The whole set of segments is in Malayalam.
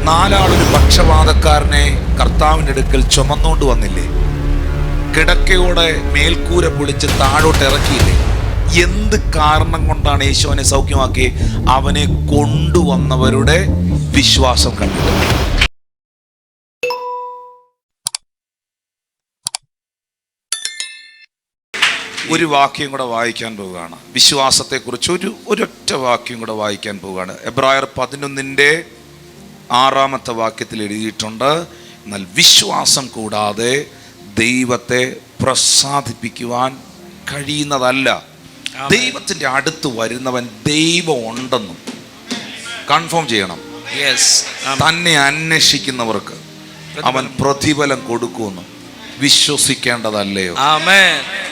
നാലാളൊരു പക്ഷപാതക്കാരനെ കർത്താവിൻ്റെ അടുക്കൽ ചുമന്നുകൊണ്ട് വന്നില്ലേ? കിടക്കയോടെ മേൽക്കൂര പൊളിച്ച് താഴോട്ട് ഇറക്കിയില്ലേ? എന്ത് കാരണം കൊണ്ടാണ് യേശു അവനെ സൗഖ്യമാക്കി? അവനെ കൊണ്ടുവന്നവരുടെ വിശ്വാസം കണ്ടു. ഒരു വാക്യം കൂടെ വായിക്കാൻ പോവുകയാണ്. വിശ്വാസത്തെക്കുറിച്ച് ഒരൊറ്റ വാക്യം കൂടെ വായിക്കാൻ പോവുകയാണ്. എബ്രായർ 11:6 വാക്യത്തിൽ എഴുതിയിട്ടുണ്ട്, എന്നാൽ വിശ്വാസം കൂടാതെ ദൈവത്തെ പ്രസാദിപ്പിക്കുവാൻ കഴിയുന്നതല്ല. ദൈവത്തിൻ്റെ അടുത്ത് വരുന്നവൻ ദൈവം ഉണ്ടെന്നും കൺഫേം ചെയ്യണം. തന്നെ അന്വേഷിക്കുന്നവർക്ക് അവൻ പ്രതിഫലം കൊടുക്കുമെന്നും വിശ്വസിക്കേണ്ടതല്ലയോ?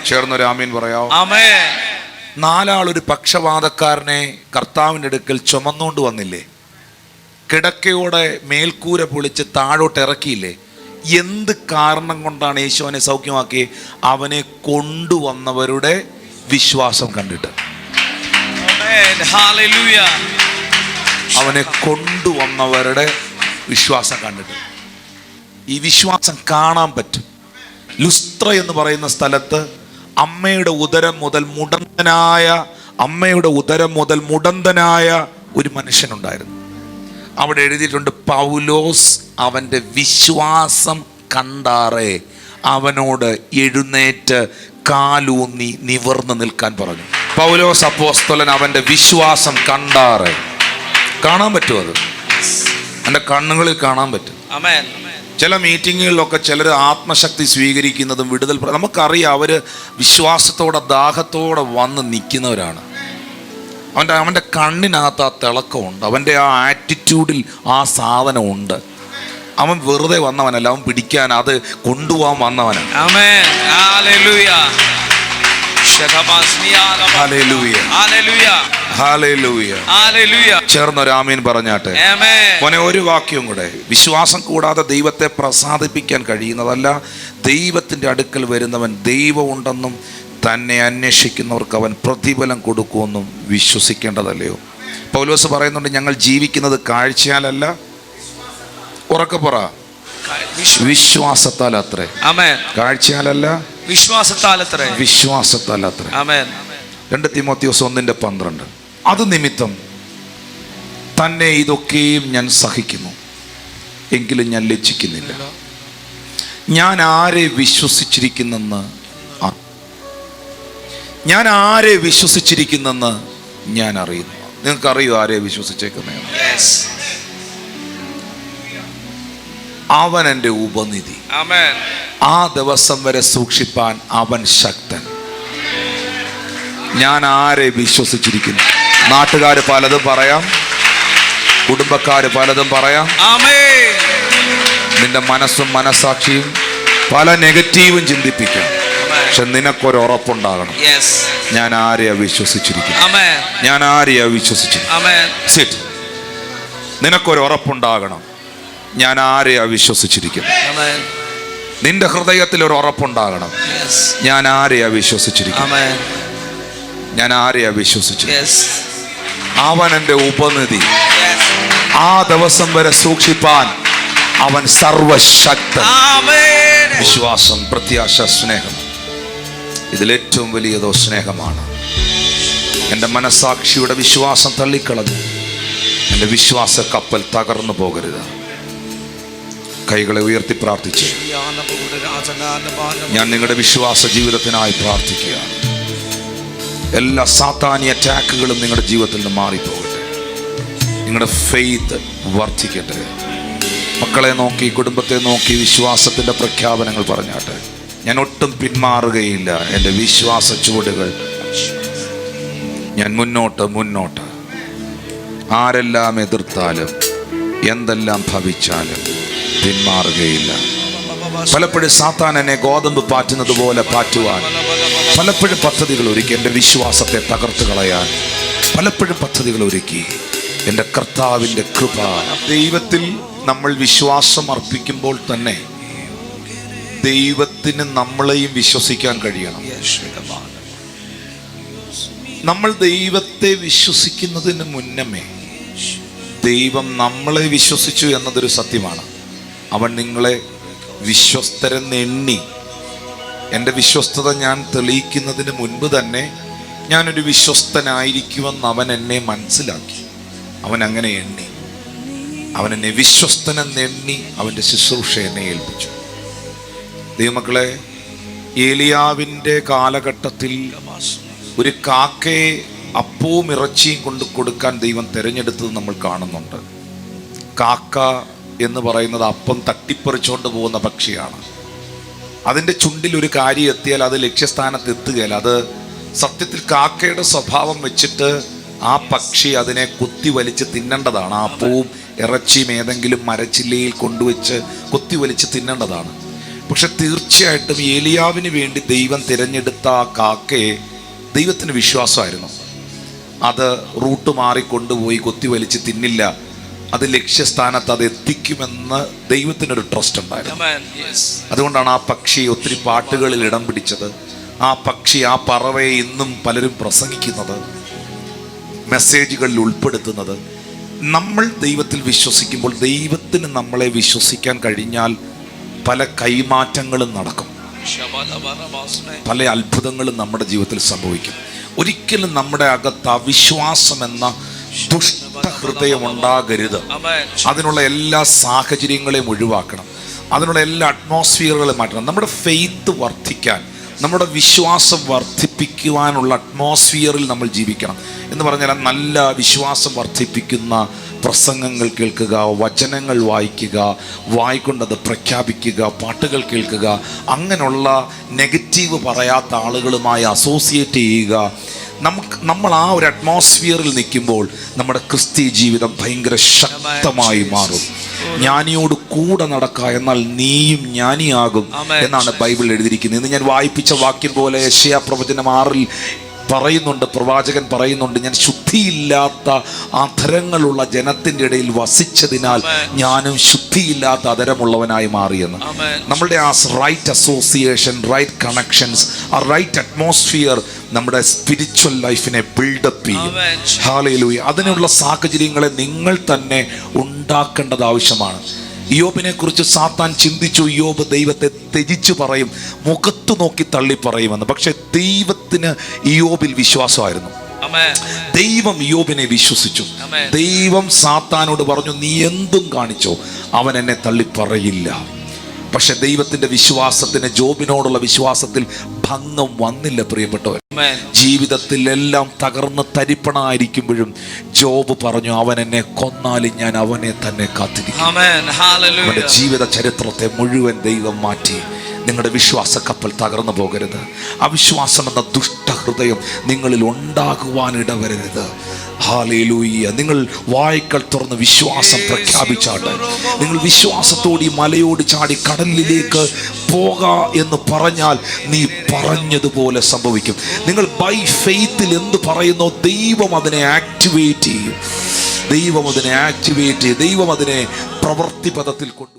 ചേർന്നൊരു ആമീൻ പറയാമോ? നാലാളൊരു പക്ഷപാതക്കാരനെ കർത്താവിൻ്റെ അടുക്കൽ ചുമന്നുകൊണ്ട് വന്നില്ലേ? കിടക്കയോടെ മേൽക്കൂര പൊളിച്ച് താഴോട്ട് ഇറക്കിയില്ലേ? എന്ത് കാരണം കൊണ്ടാണ് യേശു അവനെ സൗഖ്യമാക്കി? അവനെ കൊണ്ടുവന്നവരുടെ വിശ്വാസം കണ്ടിട്ട്. അവനെ കൊണ്ടുവന്നവരുടെ വിശ്വാസം കണ്ടിട്ട്. ഈ വിശ്വാസം കാണാൻ പറ്റും. ലുസ്ത്ര എന്ന് പറയുന്ന സ്ഥലത്ത് അമ്മയുടെ ഉദരം മുതൽ മുടന്തനായ ഒരു മനുഷ്യനുണ്ടായിരുന്നു. അവിടെ എഴുതിയിട്ടുണ്ട്, പൗലോസ് അവൻ്റെ വിശ്വാസം കണ്ടാറേ അവനോട് എഴുന്നേറ്റ് കാലൂന്നി നിവർന്ന് നിൽക്കാൻ പറഞ്ഞു. പൗലോസ് അപ്പോസ്തലൻ അവൻ്റെ വിശ്വാസം കണ്ടാറേ. കാണാൻ പറ്റും, അത് എൻ്റെ കണ്ണുകളിൽ കാണാൻ പറ്റും. ചില മീറ്റിങ്ങുകളിലൊക്കെ ചിലർ ആത്മശക്തി സ്വീകരിക്കുന്നതും വിടുതൽ, നമുക്കറിയാം അവർ വിശ്വാസത്തോടെ ദാഹത്തോടെ വന്ന് നിൽക്കുന്നവരാണ്. അവൻ്റെ കണ്ണിനകത്ത് ആ തിളക്കമുണ്ട്, അവൻ്റെ ആ ആറ്റിറ്റ്യൂഡിൽ ആ സാധനമുണ്ട്. അവൻ വെറുതെ വന്നവനല്ല, അവൻ പിടിക്കാൻ, അത് കൊണ്ടുപോകാൻ വന്നവനാണ്. ചേർന്നൊരാമീൻ പറഞ്ഞാട്ടെ. മോനെ, ഒരു വാക്യം കൂടെ. വിശ്വാസം കൂടാതെ ദൈവത്തെ പ്രസാദിപ്പിക്കാൻ കഴിയുന്നതല്ല. ദൈവത്തിൻ്റെ അടുക്കൽ വരുന്നവൻ ദൈവം ഉണ്ടെന്നും തന്നെ അന്വേഷിക്കുന്നവർക്ക് അവൻ പ്രതിഫലം കൊടുക്കുമെന്നും വിശ്വസിക്കേണ്ടതല്ലയോ? പൗലോസ് പറയുന്നുണ്ട്, ഞങ്ങൾ ജീവിക്കുന്നത് കാഴ്ചയാലല്ല, ഉറക്കെ പറ, വിശ്വാസത്താൽ അത്രേ. കാഴ്ചയാലല്ല, വിശ്വാസത്താൽ അത്രേ. 2 തീമോഥെയോസ് 1:12. അത് നിമിത്തം തന്നെ ഇതൊക്കെയും ഞാൻ സഹിക്കുന്നു, എങ്കിലും ഞാൻ ലജ്ജിക്കുന്നില്ല. ഞാൻ ആരെ വിശ്വസിച്ചിരിക്കുന്നെന്ന് ഞാൻ അറിയുന്നു. നിങ്ങൾക്കറിയോ ആരെ വിശ്വസിച്ചേക്കുന്നതെന്ന്? അവൻ എൻ്റെ ഉപനിധി. ആ ദിവസം വരെ സൂക്ഷിപ്പാൻ അവൻ ശക്തൻ. ഞാൻ ആരെ വിശ്വസിച്ചിരിക്കുന്നു? നാട്ടുകാർ പലതും പറയാം, കുടുംബക്കാർ പലതും പറയാം, നിന്റെ മനസ്സും മനസാക്ഷിയും പല നെഗറ്റീവും ചിന്തിപ്പിക്കാം. പക്ഷെ നിനക്കൊരു ഉറപ്പുണ്ടാകണം, ഞാൻ ആരെയാ വിശ്വസിച്ചിരിക്കുന്നു. നിനക്കൊരു ഉറപ്പുണ്ടാകണം, ഞാൻ ആരെയാ വിശ്വസിച്ചിരിക്കുന്നു. നിന്റെ ഹൃദയത്തിൽ ഒരു ഉറപ്പുണ്ടാകണം, ഞാൻ ആരെയാ വിശ്വസിച്ചിരിക്കുന്നു. അവൻ എൻ്റെ ഉപനിധി. ആ ദിവസം വരെ സൂക്ഷിപ്പാൻ അവൻ സർവശക്തൻ. വിശ്വാസം, പ്രത്യാശ, സ്നേഹം, ഇതിലേറ്റവും വലിയതോ സ്നേഹമാണ്. എൻ്റെ മനസാക്ഷിയുടെ വിശ്വാസം തള്ളിക്കളഞ്ഞു. എൻ്റെ വിശ്വാസ കപ്പൽ തകർന്നു പോകരുത്. കൈകളെ ഉയർത്തി പ്രാർത്ഥിച്ച് ഞാൻ നിങ്ങളുടെ വിശ്വാസ ജീവിതത്തിനായി പ്രാർത്ഥിക്കുകയാണ്. എല്ലാ സാത്താനിക അറ്റാക്കുകളും നിങ്ങളുടെ ജീവിതത്തിൽ നിന്ന് മാറിപ്പോകട്ടെ. നിങ്ങളുടെ ഫെയ്ത്ത് വർദ്ധിക്കട്ടെ. മക്കളെ നോക്കി, കുടുംബത്തെ നോക്കി വിശ്വാസത്തിൻ്റെ പ്രഖ്യാപനങ്ങൾ പറഞ്ഞാട്ടെ. ഞാൻ ഒട്ടും പിന്മാറുകയില്ല. എൻ്റെ വിശ്വാസ ചുവടുകൾ ഞാൻ മുന്നോട്ട്. ആരെല്ലാം എതിർത്താലും എന്തെല്ലാം ഭവിച്ചാലും പിന്മാറുകയില്ല. പലപ്പോഴും സാത്താൻ എന്നെ ഗോതമ്പ് പാറ്റുന്നത് പോലെ പാറ്റുവാൻ പലപ്പോഴും പദ്ധതികൾ ഒരുക്കി. എൻ്റെ വിശ്വാസത്തെ തകർത്ത് കളയാൻ പലപ്പോഴും പദ്ധതികൾ ഒരുക്കി. എൻ്റെ കർത്താവിൻ്റെ കൃപ. ദൈവത്തിൽ നമ്മൾ വിശ്വാസം അർപ്പിക്കുമ്പോൾ തന്നെ ദൈവത്തിന് നമ്മളെയും വിശ്വസിക്കാൻ കഴിയണം. നമ്മൾ ദൈവത്തെ വിശ്വസിക്കുന്നതിന് മുന്നമേ ദൈവം നമ്മളെ വിശ്വസിച്ചു എന്നതൊരു സത്യമാണ്. അവൻ നിങ്ങളെ വിശ്വസ്തരെന്ന് എണ്ണി. എൻ്റെ വിശ്വസ്തത ഞാൻ തെളിയിക്കുന്നതിന് മുൻപ് തന്നെ ഞാനൊരു വിശ്വസ്തനായിരിക്കുമെന്ന് അവൻ എന്നെ മനസ്സിലാക്കി. അവൻ അങ്ങനെ എണ്ണി. അവൻ എന്നെ വിശ്വസ്തനെന്നെണ്ണി അവൻ്റെ ശുശ്രൂഷ എന്നെ ഏൽപ്പിച്ചു. ദൈവമക്കളെ, ഏലിയാവിൻ്റെ കാലഘട്ടത്തിൽ ഒരു കാക്കയെ അപ്പവും ഇറച്ചിയും കൊണ്ട് കൊടുക്കാൻ ദൈവം തിരഞ്ഞെടുത്തത് നമ്മൾ കാണുന്നുണ്ട്. കാക്ക എന്ന് പറയുന്നത് അപ്പം തട്ടിപ്പറിച്ചുകൊണ്ട് പോകുന്ന പക്ഷിയാണ്. അതിൻ്റെ ചുണ്ടിൽ ഒരു കാര്യം എത്തിയാൽ അത് ലക്ഷ്യസ്ഥാനത്ത് എത്തുകയില്ല. അത് സത്യത്തിൽ കാക്കയുടെ സ്വഭാവം വെച്ചിട്ട് ആ പക്ഷി അതിനെ കുത്തി വലിച്ച് തിന്നേണ്ടതാണ്. ആ അപ്പവും ഇറച്ചിയും ഏതെങ്കിലും മരച്ചില്ലയിൽ കൊണ്ടുവച്ച് കുത്തി വലിച്ച് തിന്നേണ്ടതാണ്. പക്ഷെ തീർച്ചയായിട്ടും ഏലിയാവിന് വേണ്ടി ദൈവം തിരഞ്ഞെടുത്ത ആ കാക്കയെ ദൈവത്തിന് വിശ്വാസമായിരുന്നു. അത് റൂട്ട് മാറിക്കൊണ്ടുപോയി കുത്തി വലിച്ച് തിന്നില്ല, അത് ലക്ഷ്യസ്ഥാനത്ത് അത് എത്തിക്കുമെന്ന് ദൈവത്തിനൊരു ട്രസ്റ്റ് ഉണ്ടായിരുന്നു. അതുകൊണ്ടാണ് ആ പക്ഷി ഒത്തിരി പാട്ടുകളിൽ ഇടം പിടിച്ചത്. ആ പക്ഷി, ആ പറവയെ ഇന്നും പലരും പ്രസംഗിക്കുന്നത്, മെസ്സേജുകളിൽ ഉൾപ്പെടുത്തുന്നത്. നമ്മൾ ദൈവത്തിൽ വിശ്വസിക്കുമ്പോൾ, ദൈവത്തിന് നമ്മളെ വിശ്വസിക്കാൻ കഴിഞ്ഞാൽ പല കൈമാറ്റങ്ങളും നടക്കും, പല അത്ഭുതങ്ങളും നമ്മുടെ ജീവിതത്തിൽ സംഭവിക്കും. ഒരിക്കലും നമ്മുടെ അകത്ത് അവിശ്വാസം എന്ന ദുഷ്ടഹൃദയം ഉണ്ടാകരുത്. അതിനുള്ള എല്ലാ സാഹചര്യങ്ങളെയും ഒഴിവാക്കണം. അതിനുള്ള എല്ലാ അറ്റ്മോസ്ഫിയറുകളും മാറ്റണം. നമ്മുടെ ഫെയ്ത്ത് വർദ്ധിക്കാൻ, നമ്മുടെ വിശ്വാസം വർദ്ധിപ്പിക്കുവാനുള്ള അറ്റ്മോസ്ഫിയറിൽ നമ്മൾ ജീവിക്കണം. എന്ന് പറഞ്ഞാൽ നല്ല വിശ്വാസം വർദ്ധിപ്പിക്കുന്ന പ്രസംഗങ്ങൾ കേൾക്കുക, വചനങ്ങൾ വായിക്കുക, വായിക്കൊണ്ടത് പ്രഖ്യാപിക്കുക, പാട്ടുകൾ കേൾക്കുക, അങ്ങനെയുള്ള നെഗറ്റീവ് പറയാത്ത ആളുകളുമായി അസോസിയേറ്റ് ചെയ്യുക. നമ്മൾ ആ ഒരു അറ്റ്മോസ്ഫിയറിൽ നിൽക്കുമ്പോൾ നമ്മുടെ ക്രിസ്തീയ ജീവിതം ഭയങ്കര ശക്തമായി മാറും. ജ്ഞാനിയോട് കൂടെ നടക്കുക, എന്നാൽ നീയും ജ്ഞാനിയാകും എന്നാണ് ബൈബിൾ എഴുതിയിരിക്കുന്നത്. ഇന്ന് ഞാൻ വായിപ്പിച്ച വാക്യം പോലെ യെശയ്യാ പ്രവചനം 6 പറയുന്നുണ്ട്, പ്രവാചകൻ പറയുന്നുണ്ട്, ഞാൻ ശുദ്ധിയില്ലാത്ത അധരങ്ങളുള്ള ജനത്തിൻ്റെ ഇടയിൽ വസിച്ചതിനാൽ ഞാനും ശുദ്ധിയില്ലാത്ത അധരമുള്ളവനായി മാറിയെന്ന്. നമ്മളുടെ ആ റൈറ്റ് അസോസിയേഷൻ, റൈറ്റ് കണക്ഷൻസ്, ആ റൈറ്റ് അറ്റ്മോസ്ഫിയർ നമ്മുടെ സ്പിരിച്വൽ ലൈഫിനെ ബിൽഡപ്പ് ചെയ്യും. ഹല്ലേലൂയ. അതിനുള്ള സാഹചര്യങ്ങളെ നിങ്ങൾ തന്നെ ഉണ്ടാക്കേണ്ടത് ആവശ്യമാണ്. യോബിനെ കുറിച്ച് സാത്താൻ ചിന്തിച്ചു, യോബ് ദൈവത്തെ ത്യജിച്ചു പറയും, മുഖത്തു നോക്കി തള്ളി പറയുമെന്ന്. പക്ഷെ ദൈവത്തിന് യോബിൽ വിശ്വാസമായിരുന്നു. ദൈവം യോബിനെ വിശ്വസിച്ചു. ദൈവം സാത്താനോട് പറഞ്ഞു, നീ എന്തും കാണിച്ചോ, അവൻ എന്നെ തള്ളി പറയില്ല. പക്ഷെ ദൈവത്തിന്റെ വിശ്വാസത്തിന്, ജോബിനോടുള്ള വിശ്വാസത്തിൽ ഭംഗം വന്നില്ല. പ്രിയപ്പെട്ടവർ, ജീവിതത്തിൽ എല്ലാം തകർന്ന് തരിപ്പണമായിരിക്കുമ്പോഴും ജോബ് പറഞ്ഞു, അവൻ എന്നെ കൊന്നാലും ഞാൻ അവനെ തന്നെ കാത്തിരിക്കും. അവന്റെ ജീവിത ചരിത്രത്തെ മുഴുവൻ ദൈവം മാറ്റി. നിങ്ങളുടെ വിശ്വാസ കപ്പൽ തകർന്നു പോകരുത്. അവിശ്വാസം എന്ന ദുഷ്ടഹൃദയം നിങ്ങളിൽ ഉണ്ടാകുവാൻ ഇടവരരുത്. ഹല്ലേലൂയ. നിങ്ങൾ വായ്ക്കൾ തുറന്ന് വിശ്വാസം പ്രഖ്യാപിച്ചാട്ടെ. നിങ്ങൾ വിശ്വാസത്തോടെ മലയോട് ചാടി കടലിലേക്ക് പോക എന്ന് പറഞ്ഞാൽ നീ പറഞ്ഞതുപോലെ സംഭവിക്കും. നിങ്ങൾ ബൈ ഫെയ്ത്തിൽ എന്ത് പറയുന്നോ, ദൈവം അതിനെ ആക്ടിവേറ്റ് ചെയ്യും. ദൈവം അതിനെ പ്രവൃത്തി പദത്തിൽ കൊണ്ടു